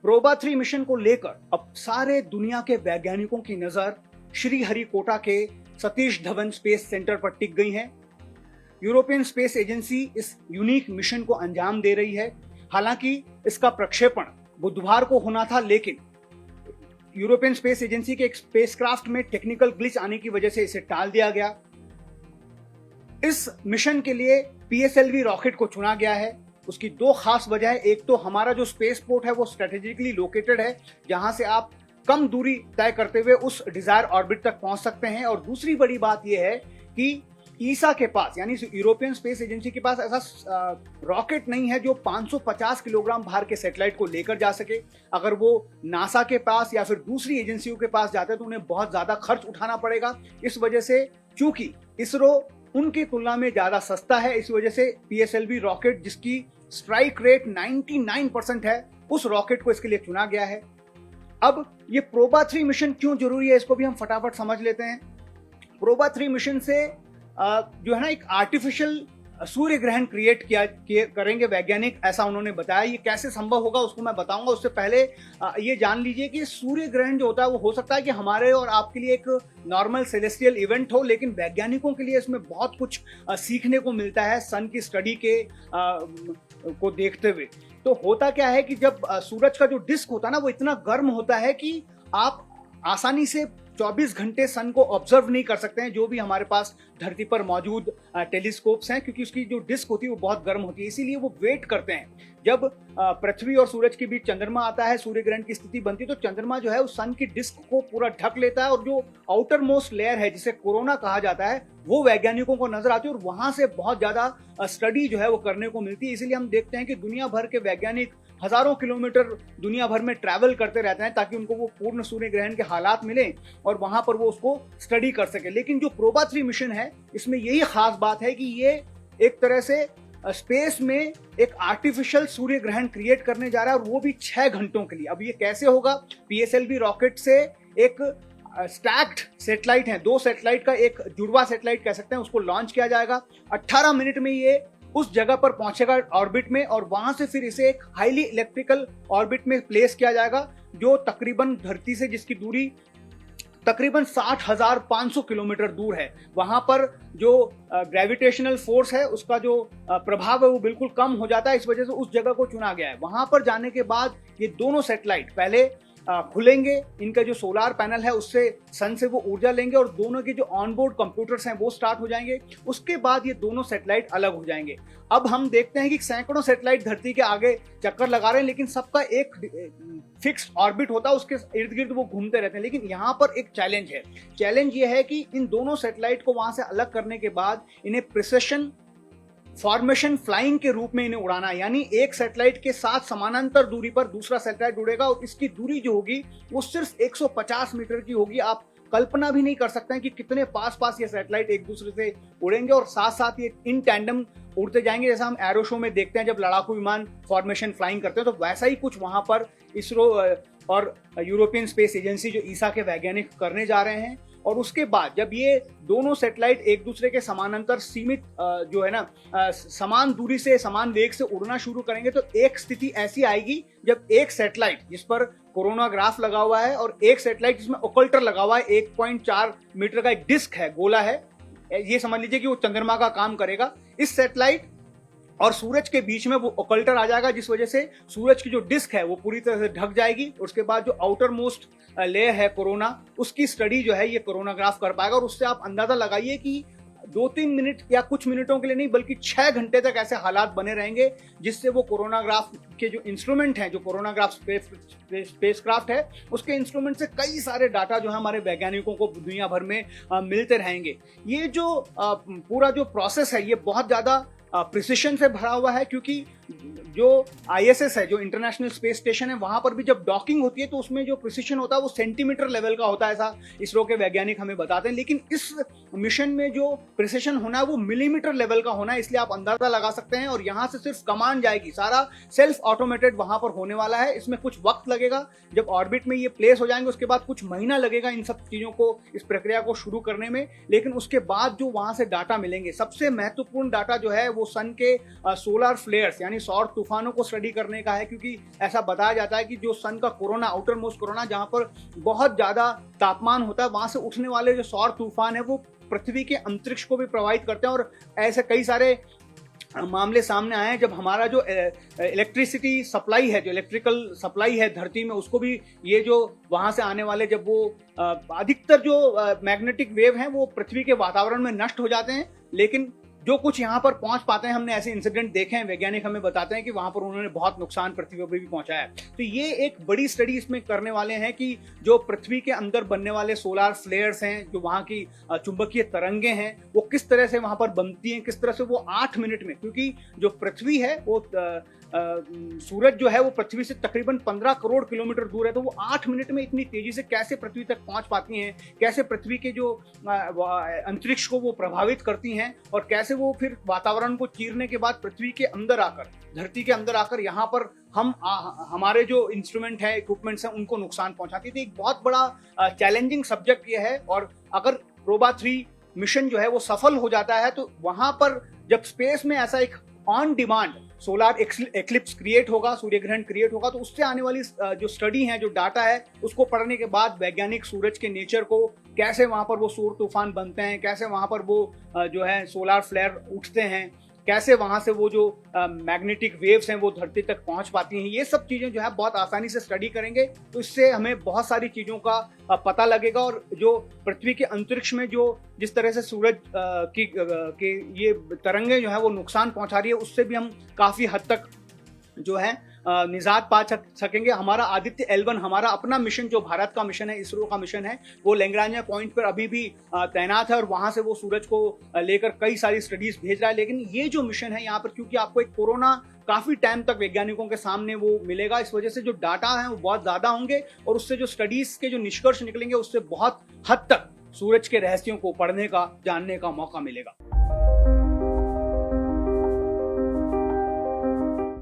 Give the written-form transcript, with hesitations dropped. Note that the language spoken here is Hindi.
प्रोबा 3 मिशन को लेकर अब सारे दुनिया के वैज्ञानिकों की नजर श्रीहरिकोटा के सतीश धवन स्पेस सेंटर पर टिक गई है। यूरोपियन स्पेस एजेंसी इस यूनिक मिशन को अंजाम दे रही है। हालांकि इसका प्रक्षेपण बुधवार को होना था, लेकिन यूरोपियन स्पेस एजेंसी के एक स्पेसक्राफ्ट में टेक्निकल ग्लिच आने की वजह से इसे टाल दिया गया। इस मिशन के लिए पीएसएलवी रॉकेट को चुना गया है। उसकी दो खास वजह है। एक तो हमारा जो स्पेस पोर्ट है वो स्ट्रेटेजिकली लोकेटेड है, जहां से आप कम दूरी तय करते हुए उस डिजायर ऑर्बिट तक पहुंच सकते हैं। और दूसरी बड़ी बात यह है कि ईसा के पास यानी यूरोपियन स्पेस एजेंसी के पास ऐसा रॉकेट नहीं है जो 550 किलोग्राम भार के सैटेलाइट को लेकर जा सके। अगर वो नासा के पास या फिर दूसरी एजेंसियों के पास जाते हैं तो उन्हें बहुत ज्यादा खर्च उठाना पड़ेगा। इस वजह से चूंकि इसरो उनकी तुलना में ज्यादा सस्ता है, इस वजह से पीएसएलवी रॉकेट जिसकी स्ट्राइक रेट 99% है, उस रॉकेट को इसके लिए चुना गया है। अब ये प्रोबा 3 मिशन क्यों जरूरी है, इसको भी हम फटाफट समझ लेते हैं। प्रोबा 3 मिशन से जो है ना एक आर्टिफिशियल सूर्य ग्रहण क्रिएट करेंगे वैज्ञानिक, ऐसा उन्होंने बताया। ये कैसे संभव होगा उसको मैं बताऊंगा। उससे पहले ये जान लीजिए कि सूर्य ग्रहण जो होता है वो हो सकता है कि हमारे और आपके लिए एक नॉर्मल सेलेस्टियल इवेंट हो, लेकिन वैज्ञानिकों के लिए इसमें बहुत कुछ सीखने को मिलता है सन की स्टडी को देखते हुए। तो होता क्या है कि जब सूरज का जो डिस्क होता है ना वो इतना गर्म होता है कि आप आसानी से 24 घंटे सन को ऑब्जर्व नहीं कर सकते हैं, जो भी हमारे पास धरती पर मौजूद टेलीस्कोप्स हैं, क्योंकि उसकी जो डिस्क होती है वो बहुत गर्म होती है। इसीलिए वो वेट करते हैं। जब पृथ्वी और सूरज के बीच चंद्रमा आता है, सूर्य ग्रहण की स्थिति बनती है, तो चंद्रमा जो है उस सन की डिस्क को पूरा ढक लेता है और जो आउटर मोस्ट लेयर है जिसे कोरोना कहा जाता है वो वैज्ञानिकों को नजर आती है और वहां से बहुत ज्यादा स्टडी जो है वो करने को मिलती है। इसीलिए हम देखते हैं कि दुनिया भर के वैज्ञानिक हजारों किलोमीटर दुनिया भर में ट्रैवल करते रहते हैं ताकि उनको वो पूर्ण सूर्य ग्रहण के हालात मिले और वहां पर वो उसको स्टडी कर सके। लेकिन जो प्रोबा 3 मिशन है इसमें यही खास बात है कि ये एक तरह से स्पेस में एक आर्टिफिशियल सूर्य ग्रहण क्रिएट करने जा रहा है और वो भी 6 घंटों के लिए। अब ये कैसे होगा? पीएसएलवी रॉकेट से एक स्टैक्ड सैटेलाइट है, 2 सैटेलाइट का एक जुड़वा सैटेलाइट कह सकते हैं, उसको लॉन्च किया जाएगा। 18 मिनट में ये उस जगह पर पहुंचेगा ऑर्बिट में और वहां से फिर इसे एक हाईली इलेक्ट्रिकल ऑर्बिट में प्लेस किया जाएगा जो तकरीबन धरती से जिसकी दूरी तकरीबन 60,500 किलोमीटर दूर है। वहां पर जो ग्रेविटेशनल फोर्स है उसका जो प्रभाव है वो बिल्कुल कम हो जाता है। इस वजह से उस जगह को चुना गया है। वहां पर जाने के बाद ये दोनों सैटेलाइट पहले खुलेंगे, इनका जो सोलार पैनल है उससे सन से वो ऊर्जा लेंगे और दोनों के जो ऑनबोर्ड कंप्यूटर्स हैं वो स्टार्ट हो जाएंगे। उसके बाद ये दोनों सैटेलाइट अलग हो जाएंगे। अब हम देखते हैं कि सैकड़ों सैटेलाइट धरती के आगे चक्कर लगा रहे हैं, लेकिन सबका एक फिक्स्ड ऑर्बिट होता है, उसके इर्द गिर्द वो घूमते रहते हैं। लेकिन यहाँ पर एक चैलेंज है। चैलेंज ये है कि इन दोनों सैटेलाइट को वहां से अलग करने के बाद इन्हें प्रिसिशन फॉर्मेशन फ्लाइंग के रूप में इन्हें उड़ाना है। यानी एक सैटेलाइट के साथ समानांतर दूरी पर दूसरा सैटेलाइट उड़ेगा और इसकी दूरी जो होगी वो सिर्फ 150 मीटर की होगी। आप कल्पना भी नहीं कर सकते हैं कि कितने पास पास ये सैटेलाइट एक दूसरे से उड़ेंगे और साथ साथ ये इन टैंडम उड़ते जाएंगे। जैसा हम एरो शो में देखते हैं जब लड़ाकू विमान फॉर्मेशन फ्लाइंग करते हैं, तो वैसा ही कुछ वहां पर इसरो और यूरोपियन स्पेस एजेंसी जो ईसा के वैज्ञानिक करने जा रहे हैं। और उसके बाद जब ये दोनों सैटेलाइट एक दूसरे के समानांतर सीमित जो है ना समान दूरी से समान वेग से उड़ना शुरू करेंगे, तो एक स्थिति ऐसी आएगी जब एक सैटेलाइट जिस पर कोरोनाग्राफ लगा हुआ है और एक सैटेलाइट जिसमें ओकल्टर लगा हुआ है, 1.4 मीटर का एक डिस्क है, गोला है, ये समझ लीजिए कि वो चंद्रमा का काम करेगा। इस सैटेलाइट और सूरज के बीच में वो ओकल्टर आ जाएगा, जिस वजह से सूरज की जो डिस्क है वो पूरी तरह से ढक जाएगी। उसके बाद जो आउटर मोस्ट लेयर है कोरोना, उसकी स्टडी जो है ये कोरोनाग्राफ कर पाएगा। और उससे आप अंदाजा लगाइए कि 2-3 मिनट या कुछ मिनटों के लिए नहीं बल्कि 6 घंटे तक ऐसे हालात बने रहेंगे, जिससे वो कोरोनाग्राफ के जो इंस्ट्रूमेंट हैं, जो कोरोनाग्राफ स्पेसक्राफ्ट है उसके इंस्ट्रूमेंट से कई सारे डाटा जो है हमारे वैज्ञानिकों को दुनिया भर में मिलते रहेंगे। ये जो पूरा जो प्रोसेस है ये बहुत ज्यादा प्रिसिशन से भरा हुआ है, क्योंकि जो ISS है, जो इंटरनेशनल स्पेस स्टेशन है, वहां पर भी जब डॉकिंग होती है तो उसमें जो प्रिसिशन होता है वो सेंटीमीटर लेवल का होता है, ऐसा इसरो के वैज्ञानिक हमें बताते हैं। लेकिन इस मिशन में जो प्रिसिशन होना है वो मिलीमीटर लेवल का होना है, इसलिए आप अंदाजा लगा सकते हैं। और यहाँ से सिर्फ कमांड जाएगी, सारा सेल्फ ऑटोमेटेड वहां पर होने वाला है। इसमें कुछ वक्त लगेगा, जब ऑर्बिट में ये प्लेस हो जाएंगे उसके बाद कुछ महीना लगेगा इन सब चीजों को, इस प्रक्रिया को शुरू करने में। लेकिन उसके बाद जो वहां से डाटा मिलेंगे, सबसे महत्वपूर्ण डाटा जो है वो सन के सोलर फ्लेयर्स यानी यानी सौर तूफानों को स्टडी करने का है, क्योंकि ऐसा बताया जाता है कि जो सन का कोरोना, आउटर मोस्ट कोरोना, जहां पर बहुत ज्यादा तापमान होता है, वहां से उठने वाले जो सौर तूफान है वो पृथ्वी के अंतरिक्ष को भी प्रभावित करते हैं। और ऐसे कई सारे मामले सामने आए हैं जब हमारा जो इलेक्ट्रिसिटी सप्लाई है, जो इलेक्ट्रिकल सप्लाई है धरती में, उसको भी ये जो वहां से आने वाले, जब वो अधिकतर जो मैग्नेटिक वेव हैं वो पृथ्वी के वातावरण में नष्ट हो जाते हैं, लेकिन जो कुछ यहाँ पर पहुंच पाते हैं, हमने ऐसे इंसिडेंट देखे हैं, वैज्ञानिक हमें बताते हैं कि वहां पर उन्होंने बहुत नुकसान पृथ्वी पर भी पहुंचाया है। तो ये एक बड़ी स्टडी इसमें करने वाले हैं कि जो पृथ्वी के अंदर बनने वाले सोलार फ्लेयर्स हैं, जो वहां की चुंबकीय तरंगे हैं, वो किस तरह से वहां पर बनती हैं, किस तरह से वो 8 मिनट में, क्योंकि जो पृथ्वी है वो सूरज जो है वो पृथ्वी से तकरीबन 15 करोड़ किलोमीटर दूर है, तो वो 8 मिनट में इतनी तेजी से कैसे पृथ्वी तक पहुंच पाती हैं, कैसे पृथ्वी के जो अंतरिक्ष को वो प्रभावित करती हैं, और कैसे वो फिर वातावरण को चीरने के बाद पृथ्वी के अंदर आकर, धरती के अंदर आकर यहाँ पर हमारे जो इंस्ट्रूमेंट है, इक्विपमेंट्स हैं, उनको नुकसान पहुंचाती थी। एक बहुत बड़ा चैलेंजिंग सब्जेक्ट ये है, और अगर प्रोबा 3 मिशन जो है वो सफल हो जाता है तो वहां पर जब स्पेस में ऐसा एक on demand solar eclipse create होगा, सूर्य ग्रहण क्रिएट होगा, तो उससे आने वाली जो स्टडी है, जो डाटा है, उसको पढ़ने के बाद वैज्ञानिक सूरज के नेचर को, कैसे वहां पर वो सूर्य तूफान बनते हैं, कैसे वहां पर वो जो है सोलार फ्लेयर उठते हैं, कैसे वहां से वो जो मैग्नेटिक वेव्स हैं वो धरती तक पहुंच पाती हैं, ये सब चीजें जो है बहुत आसानी से स्टडी करेंगे, तो इससे हमें बहुत सारी चीजों का पता लगेगा। और जो पृथ्वी के अंतरिक्ष में जो जिस तरह से सूरज की ये तरंगे जो है वो नुकसान पहुंचा रही है, उससे भी हम काफी हद तक जो है निजात पा सकेंगे। हमारा आदित्य L1, हमारा अपना मिशन, जो भारत का मिशन है, इसरो का मिशन है, वो लैग्रांज पॉइंट पर अभी भी तैनात है, और वहां से वो सूरज को लेकर कई सारी स्टडीज भेज रहा है। लेकिन ये जो मिशन है यहाँ पर, क्योंकि आपको एक कोरोना काफी टाइम तक वैज्ञानिकों के सामने वो मिलेगा, इस वजह से जो डाटा है वो बहुत ज्यादा होंगे, और उससे जो स्टडीज के जो निष्कर्ष निकलेंगे, उससे बहुत हद तक सूरज के रहस्यों को पढ़ने का, जानने का मौका मिलेगा।